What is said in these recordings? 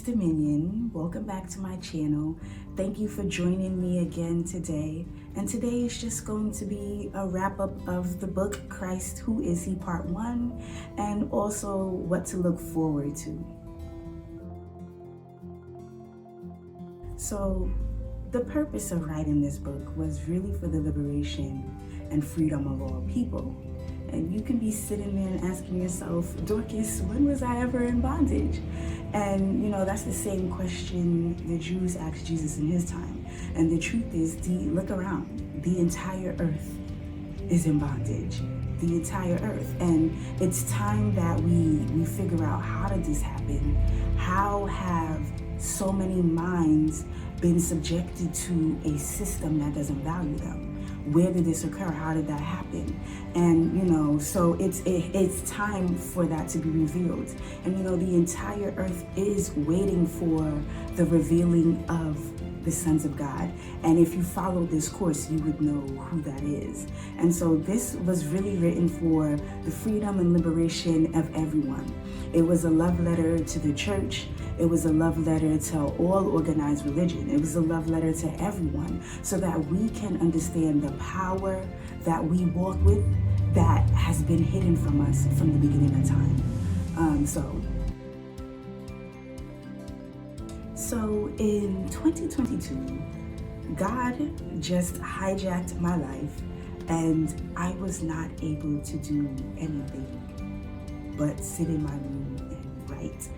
Dorcas Dominion. Welcome back to my channel. Thank you for joining me again today. And today is just going to be a wrap-up of the book Christ, Who Is He? Part 1, and also what to look forward to. So, the purpose of writing this book was really for the liberation and freedom of all people. And you can be sitting there and asking yourself, Dorcas, when was I ever in bondage? And that's the same question the Jews asked Jesus in his time. And the truth is, look around, the entire earth is in bondage. The entire earth. And it's time that we figure out, how did this happen? How have so many minds been subjected to a system that doesn't value them? Where did this occur? How did that happen? And so it's time for that to be revealed. And the entire earth is waiting for the revealing of the sons of God. And if you follow this course, you would know who that is. And so this was really written for the freedom and liberation of everyone. It was a love letter to the church. It was a love letter to all organized religion. It was a love letter to everyone, so that we can understand the power that we walk with that has been hidden from us from the beginning of time. So in 2022, God just hijacked my life, and I was not able to do anything but sit in my room and write.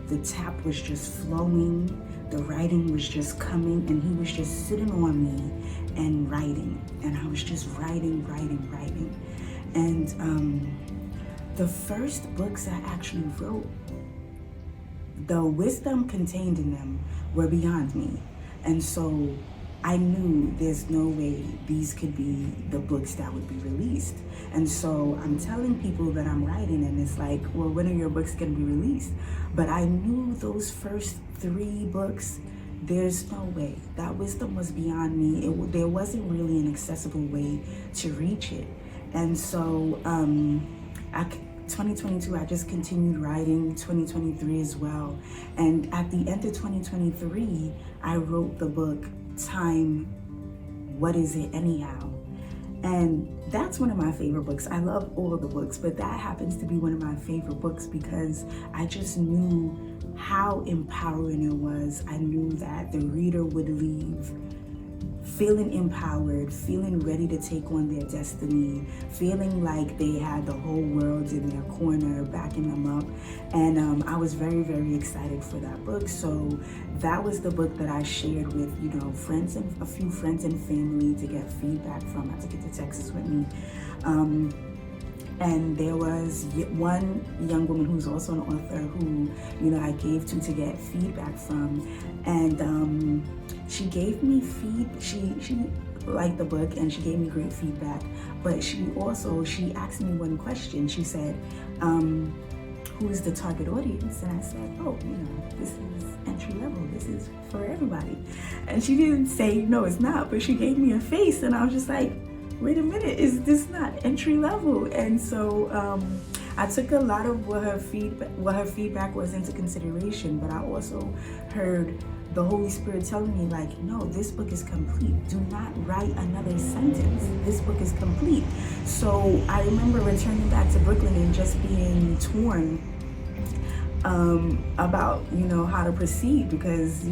The tap was just flowing, the writing was just coming, and he was just sitting on me and writing. And I was just writing. And the first books I actually wrote, the wisdom contained in them were beyond me. And so I knew there's no way these could be the books that would be released. And so I'm telling people that I'm writing, and it's like, well, when are your books going to be released? But I knew those first 3 books, there's no way. That wisdom was beyond me. There wasn't really an accessible way to reach it. And so 2022, I just continued writing, 2023 as well. And at the end of 2023, I wrote the book, Time, What Is It Anyhow? And that's one of my favorite books. I love all of the books, but that happens to be one of my favorite books because I just knew how empowering it was. I knew that the reader would leave feeling empowered, feeling ready to take on their destiny, feeling like they had the whole world in their corner backing them up. And I was very, very excited for that book. So that was the book that I shared with, friends and a few friends and family to get feedback from. I took it to Texas with me. And there was one young woman who's also an author who, I gave to get feedback from. And she gave me she liked the book and she gave me great feedback. But she asked me one question. She said, who is the target audience? And I said, this is entry level. This is for everybody. And she didn't say, no, it's not, but she gave me a face. And I was just like, wait a minute, is this not entry level? And so I took a lot of what her feedback was into consideration, but I also heard the Holy Spirit telling me, like, no, this book is complete. Do not write another sentence. This book is complete. So I remember returning back to Brooklyn and just being torn about, how to proceed, because,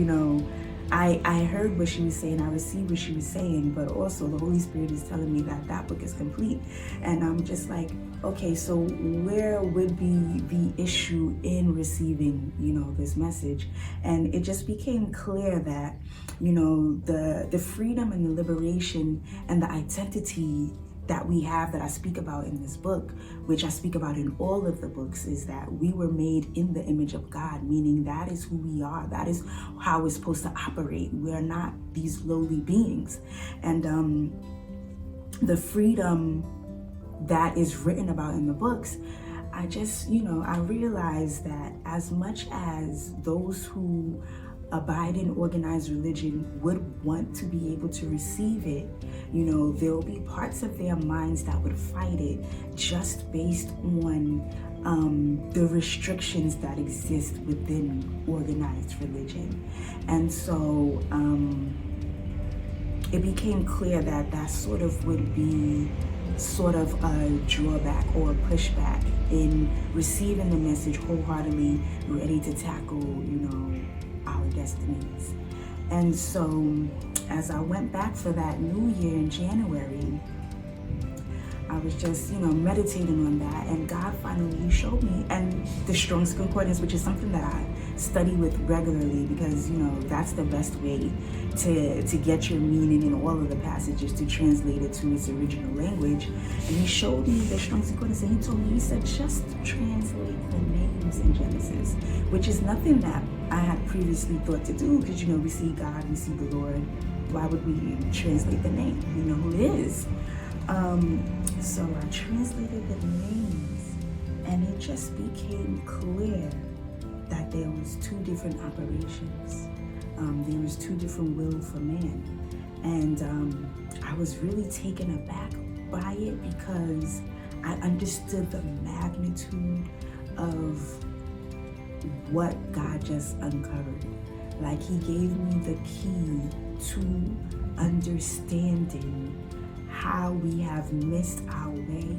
I heard what she was saying, I received what she was saying, but also the Holy Spirit is telling me that book is complete. And I'm just like, okay, so where would be the issue in receiving, this message? And it just became clear that, the freedom and the liberation and the identity that we have, that I speak about in this book, which I speak about in all of the books, is that we were made in the image of God, meaning that is who we are. That is how we're supposed to operate. We are not these lowly beings. And the freedom that is written about in the books, I just, I realized that as much as those who abide in organized religion would want to be able to receive it, there will be parts of their minds that would fight it, just based on the restrictions that exist within organized religion. And so it became clear that that sort of would be sort of a drawback or a pushback in receiving the message wholeheartedly, ready to tackle, our destinies. And so as I went back for that new year in January, I was just, meditating on that, and God finally showed me, and the Strong's Concordance, which is something that I study with regularly because, that's the best way to get your meaning in all of the passages, to translate it to its original language. And he showed me the Strong's Concordance, and he told me, he said, just translate the names in Genesis, which is nothing that I had previously thought to do because, we see God, we see the Lord. Why would we translate the name? We know who it is. So I translated the names, and it just became clear that there was two different operations. There was two different will for man. And I was really taken aback by it because I understood the magnitude of what God just uncovered. Like, he gave me the key to understanding how we have missed our way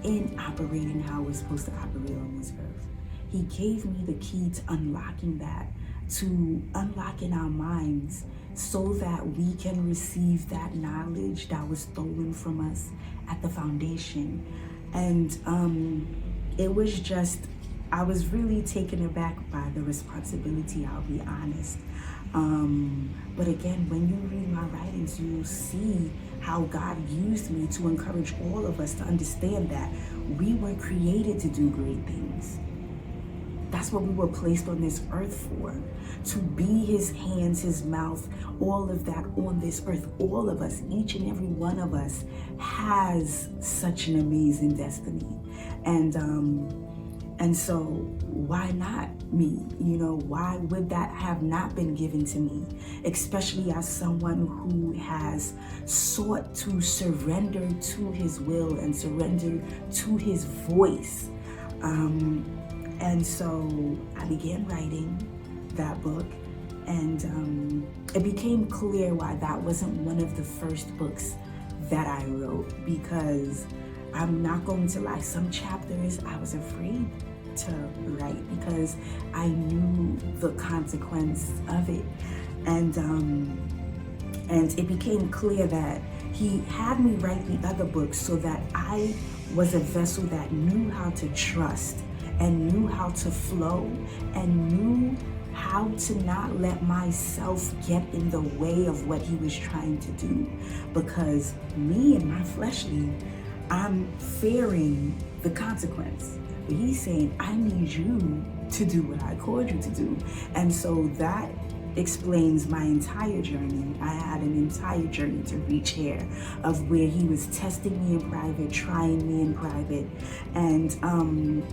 in operating how we're supposed to operate on this earth. He gave me the key to unlocking that, to unlocking our minds so that we can receive that knowledge that was stolen from us at the foundation. And it was just, I was really taken aback by the responsibility, I'll be honest. But again, when you read my writings, you'll see how God used me to encourage all of us to understand that we were created to do great things. That's what we were placed on this earth for, to be his hands, his mouth, all of that on this earth. All of us, each and every one of us, has such an amazing destiny. And so why not me? Why would that have not been given to me? Especially as someone who has sought to surrender to his will and surrender to his voice. And so I began writing that book, and it became clear why that wasn't one of the first books that I wrote, because I'm not going to lie, some chapters I was afraid to write because I knew the consequence of it. And it became clear that he had me write the other books so that I was a vessel that knew how to trust and knew how to flow and knew how to not let myself get in the way of what he was trying to do. Because me and my fleshly, I'm fearing the consequence. But he's saying, I need you to do what I called you to do. And so that explains my entire journey. I had an entire journey to reach here, of where he was testing me in private, trying me in private. And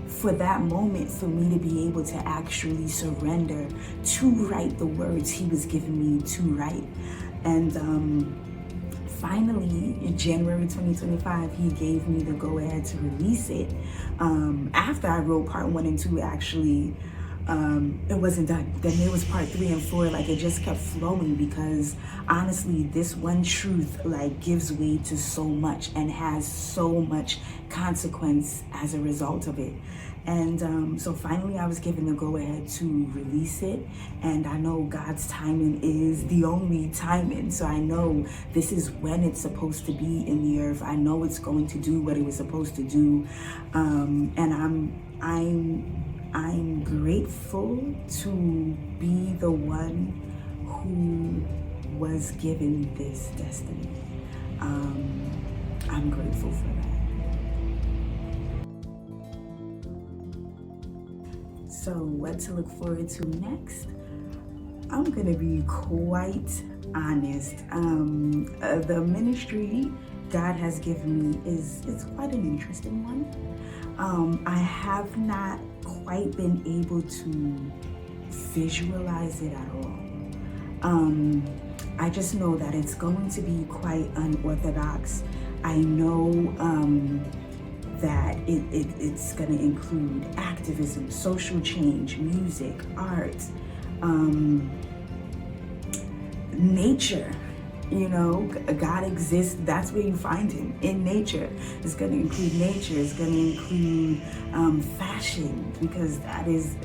for that moment, for me to be able to actually surrender to write the words he was giving me to write. And finally, in January 2025, he gave me the go-ahead to release it. After I wrote part 1 and 2, actually, it wasn't done. Then there was part 3 and 4, like it just kept flowing, because honestly, this one truth gives way to so much and has so much consequence as a result of it. And so finally I was given the go-ahead to release it, and I know God's timing is the only timing. So I know this is when it's supposed to be in the earth. I know it's going to do what it was supposed to do, and I'm grateful to be the one who was given this destiny. I'm grateful for that. So what to look forward to next? I'm gonna be quite honest. The ministry God has given me it's quite an interesting one. I have not quite been able to visualize it at all. I just know that it's going to be quite unorthodox. I know that it's going to include activism, social change, music, art, nature. You know, God exists. That's where you find him, in nature. It's going to include nature. It's going to include fashion, because that is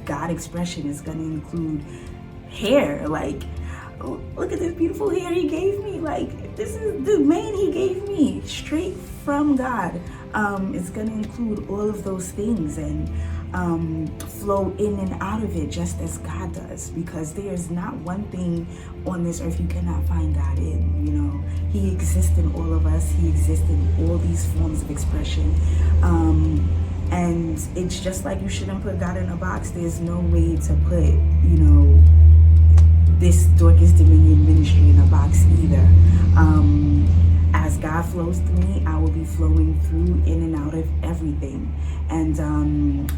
God expression. It's going to include hair. Like, look at this beautiful hair he gave me. Like, this is the mane he gave me, straight from God. It's going to include all of those things and flow in and out of it just as God does, because there's not one thing on this earth you cannot find God in. You know, he exists in all of us. He exists in all these forms of expression. And it's just like you shouldn't put God in a box. There's no way to put, you know, this Dorcas Dominion ministry in a box either. As God flows through me, I will be flowing through, in and out of everything. And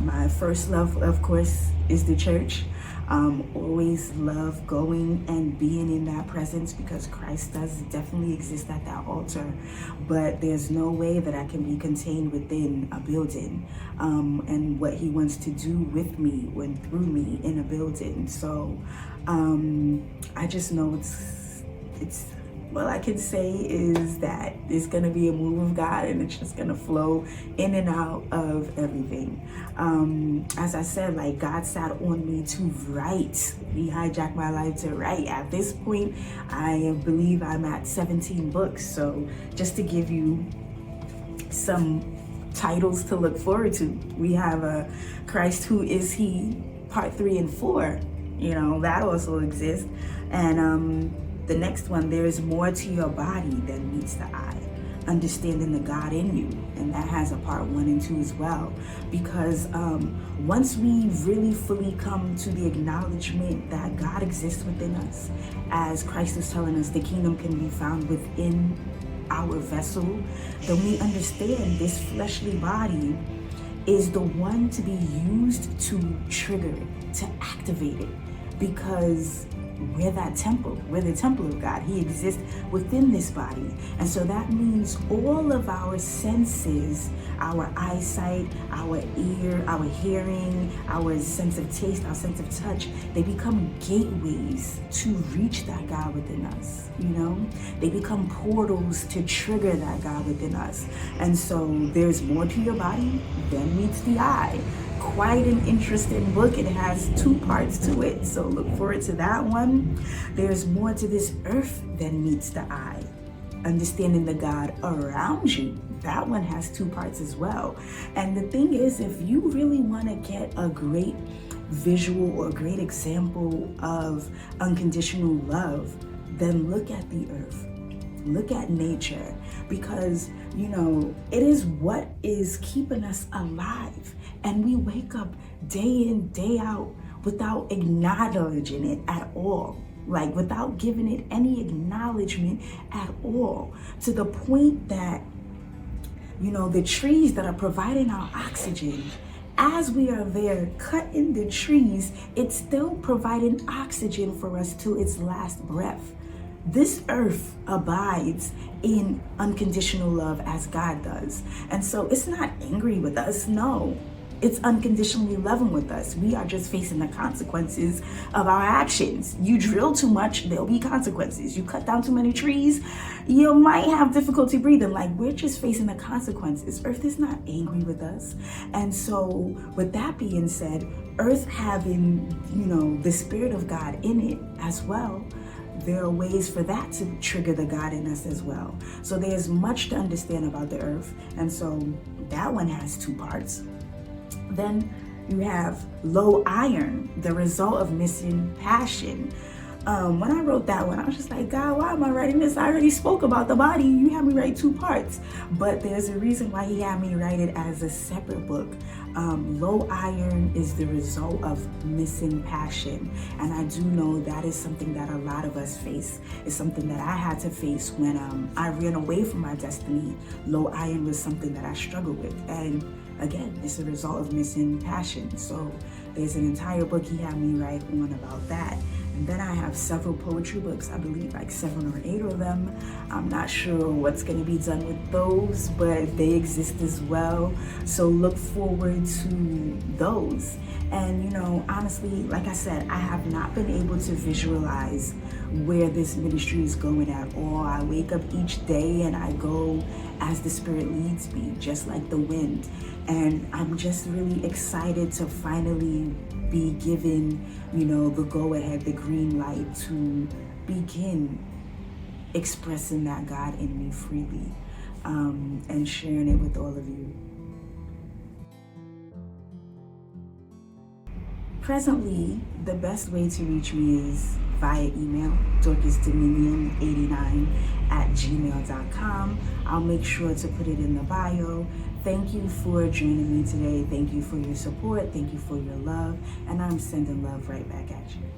my first love, of course, is the church. Always love going and being in that presence, because Christ does definitely exist at that altar. But there's no way that I can be contained within a building, and what he wants to do with me and through me in a building. So I just know it's all I can say is that it's going to be a move of God, and it's just going to flow in and out of everything. As I said, like, God sat on me to write. He hijacked my life to write. At this point, I believe I'm at 17 books. So just to give you some titles to look forward to, we have Christ, Who Is He, Part 3 and 4. You know, that also exists. And the next one, there is more to your body than meets the eye. Understanding the God in you. And that has a part 1 and 2 as well. Because once we really fully come to the acknowledgement that God exists within us, as Christ is telling us, the kingdom can be found within our vessel, then we understand this fleshly body is the one to be used to trigger it, to activate it. Because we're that temple. We're the temple of God. He exists within this body. And so that means all of our senses, our eyesight, our ear, our hearing, our sense of taste, our sense of touch, they become gateways to reach that God within us. You know, they become portals to trigger that God within us. And so there's more to your body than meets the eye. Quite an interesting book. It has 2 parts to it, so look forward to that one. There's more to this earth than meets the eye. Understanding the God around you. That one has 2 parts as well. And the thing is, if you really want to get a great visual or a great example of unconditional love, then look at the earth. Look at nature, because, you know, it is what is keeping us alive. And we wake up day in, day out without acknowledging it at all. Like, without giving it any acknowledgement at all. To the point that, you know, the trees that are providing our oxygen, as we are there cutting the trees, it's still providing oxygen for us till its last breath. This earth abides in unconditional love as God does. And so it's not angry with us, no. It's unconditionally loving with us. We are just facing the consequences of our actions. You drill too much, there'll be consequences. You cut down too many trees, you might have difficulty breathing. Like, we're just facing the consequences. Earth is not angry with us. And so with that being said, Earth having, you know, the Spirit of God in it as well, there are ways for that to trigger the God in us as well. So there's much to understand about the earth. And so that one has 2 parts. Then you have low iron, the result of missing passion. When I wrote that one, I was just like, God, why am I writing this? I already spoke about the body. You had me write 2 parts. But there's a reason why he had me write it as a separate book. Low iron is the result of missing passion. And I do know that is something that a lot of us face. It's something that I had to face when I ran away from my destiny. Low iron was something that I struggled with. And again, it's a result of missing passion. So there's an entire book he had me write on about that. And then I have several poetry books, I believe like 7 or 8 of them. I'm not sure what's going to be done with those, but they exist as well. So look forward to those. And, you know, honestly, like I said, I have not been able to visualize where this ministry is going at all. I wake up each day and I go as the Spirit leads me, just like the wind. And I'm just really excited to finally be given, you know, the go-ahead, the green light to begin expressing that God in me freely, and sharing it with all of you. Presently, the best way to reach me is via email, dorcasdominion89@gmail.com. I'll make sure to put it in the bio. Thank you for joining me today. Thank you for your support. Thank you for your love. And I'm sending love right back at you.